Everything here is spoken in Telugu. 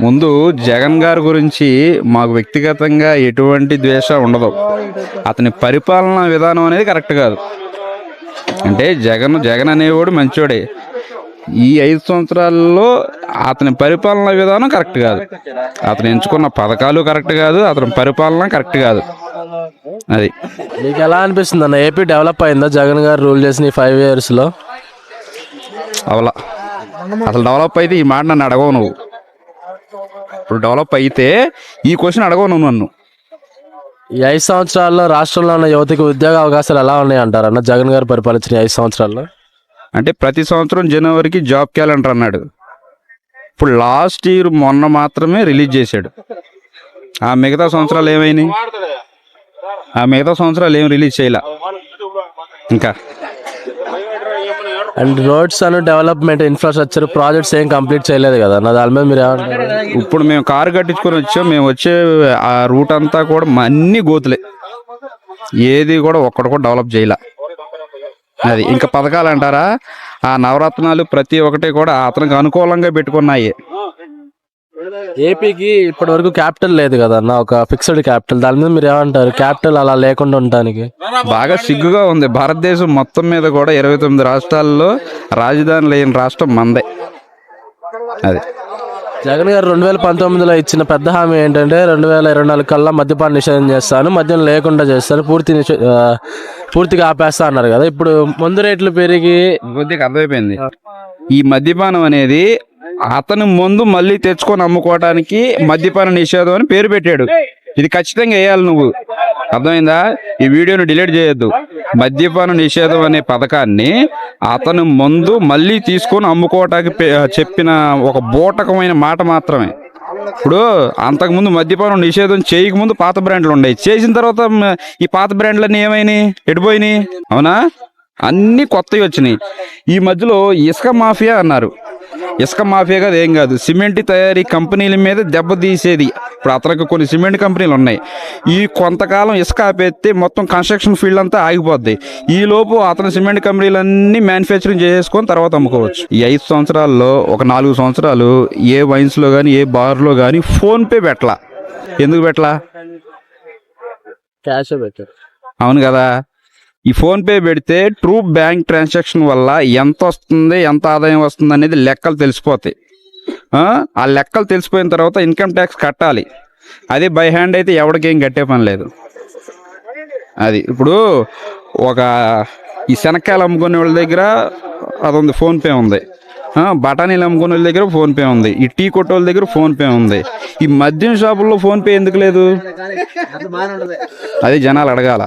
ముందు జగన్ గారి గురించి మాకు వ్యక్తిగతంగా ఎటువంటి ద్వేషం ఉండదు. అతని పరిపాలనా విధానం అనేది కరెక్ట్ కాదు. అంటే జగన్ అనేవాడు మంచోడే. ఈ 5 సంవత్సరాల్లో అతని పరిపాలనా విధానం కరెక్ట్ కాదు. అతను ఎంచుకున్న పథకాలు కరెక్ట్ కాదు. అతని పరిపాలన కరెక్ట్ కాదు. అది మీకు ఎలా అనిపిస్తుంది అన్న? ఏపీ డెవలప్ అయిందా జగన్ గారు రూల్ చేసిన ఈ 5 yearsలో? అవలా అసలు డెవలప్ అయితే ఈ మాట నన్ను అడగవు నువ్వు. ఇప్పుడు డెవలప్ అయితే ఈ క్వశ్చన్ అడగవు నువ్వు నన్ను. ఈ 5 సంవత్సరాల్లో రాష్ట్రంలో ఉన్న యువతకి ఉద్యోగ అవకాశాలు ఎలా ఉన్నాయి అంటారన్న జగన్ గారు పరిపాలించిన 5 సంవత్సరాల్లో? అంటే ప్రతి సంవత్సరం జనవరికి జాబ్ క్యాలెండర్ అన్నాడు. ఇప్పుడు లాస్ట్ ఇయర్ మొన్న మాత్రమే రిలీజ్ చేశాడు. ఆ మిగతా సంవత్సరాలు ఏమైనాయి? ఆ మిగతా సంవత్సరాలు ఏం రిలీజ్ చేయలే ఇంకా. And roads and development infrastructure projects ఏం కంప్లీట్ చేయలేదు కదా అన్న, దాని మీద మీరు ఏమంటారు? ఇప్పుడు మేము కారు కట్టించుకొని వచ్చాం. మేము వచ్చే ఆ రూట్ అంతా కూడా అన్ని గోతులే. ఏది కూడా ఒక్కడు కూడా డెవలప్ చేయలే. అది ఇంకా పథకాలు అంటారా? ఆ నవరత్నాలు ప్రతి ఒక్కటి కూడా అతనికి అనుకూలంగా పెట్టుకున్నాయి. ఏపీకి ఇప్పటి వరకు క్యాపిటల్ లేదు కదా అన్న, ఒక ఫిక్స్డ్ క్యాపిటల్. దాని మీద మీరు ఏమంటారు? క్యాపిటల్ అలా లేకుండా ఉండటానికి బాగా సిగ్గుగా ఉంది. భారతదేశం మొత్తం మీద కూడా 29 రాష్ట్రాల్లో రాజధాని లేని రాష్ట్రం మందే. అది జగన్ గారు 2019లో ఇచ్చిన పెద్ద హామీ ఏంటంటే 2024 కల్లా మద్యపాన నిషేధం చేస్తాను, మద్యం లేకుండా చేస్తాను, పూర్తిగా ఆపేస్తా అన్నారు కదా. ఇప్పుడు మందు రేట్లు పెరిగి కొద్దిగా అర్థమైపోయింది. ఈ మద్యపానం అనేది అతను ముందు మళ్ళీ తెచ్చుకొని అమ్ముకోవడానికి మద్యపాన నిషేధం అని పేరు పెట్టాడు. ఇది ఖచ్చితంగా వేయాలి నువ్వు. అర్థమైందా? ఈ వీడియోను డిలీట్ చేయొద్దు. మద్యపాన నిషేధం అనే పథకాన్ని అతను ముందు మళ్ళీ తీసుకొని అమ్ముకోవటానికి చెప్పిన ఒక బూటకమైన మాట మాత్రమే. ఇప్పుడు అంతకుముందు మద్యపానం నిషేధం చేయకముందు పాత బ్రాండ్లు ఉన్నాయి. చేసిన తర్వాత ఈ పాత బ్రాండ్లన్నీ ఏమైనాయి? ఎడిపోయినాయి. అవునా? అన్నీ కొత్తవి వచ్చినాయి. ఈ మధ్యలో ఇసుక మాఫియా అన్నారు. ఇసుక మాఫియా కాదు, ఏం కాదు, సిమెంట్ తయారీ కంపెనీల మీద దెబ్బతీసేది. ఇప్పుడు అతనికి కొన్ని సిమెంట్ కంపెనీలు ఉన్నాయి. ఈ కొంతకాలం ఇసుక ఆపేస్తే మొత్తం కన్స్ట్రక్షన్ ఫీల్డ్ అంతా ఆగిపోద్ది. ఈ లోపు అతని సిమెంట్ కంపెనీలన్నీ మ్యానుఫ్యాక్చరింగ్ చేసుకొని తర్వాత అమ్ముకోవచ్చు. ఈ 5 సంవత్సరాల్లో ఒక 4 సంవత్సరాలు ఏ వైన్స్లో కానీ ఏ బార్లో కానీ ఫోన్పే పెట్టలా. ఎందుకు పెట్టలా? క్యాష్ పెట్టారు. అవును కదా. ఈ ఫోన్పే పెడితే ట్రూ బ్యాంక్ ట్రాన్సాక్షన్ వల్ల ఎంత వస్తుంది, ఎంత ఆదాయం వస్తుంది అనేది లెక్కలు తెలిసిపోతాయి. ఆ లెక్కలు తెలిసిపోయిన తర్వాత ఇన్కమ్ ట్యాక్స్ కట్టాలి. అది బై హ్యాండ్ అయితే ఎవరికేం కట్టే పని లేదు. అది ఇప్పుడు ఈ శనక్కాయలు అమ్ముకునే వాళ్ళ దగ్గర అది ఉంది, ఫోన్పే ఉంది. బఠానీలు అమ్ముకునే వాళ్ళ దగ్గర ఫోన్పే ఉంది. ఈ టీ కొట్టే వాళ్ళ దగ్గర ఫోన్పే ఉంది. ఈ మద్యం షాపుల్లో ఫోన్పే ఎందుకు లేదు? అది జనాలు అడగాల.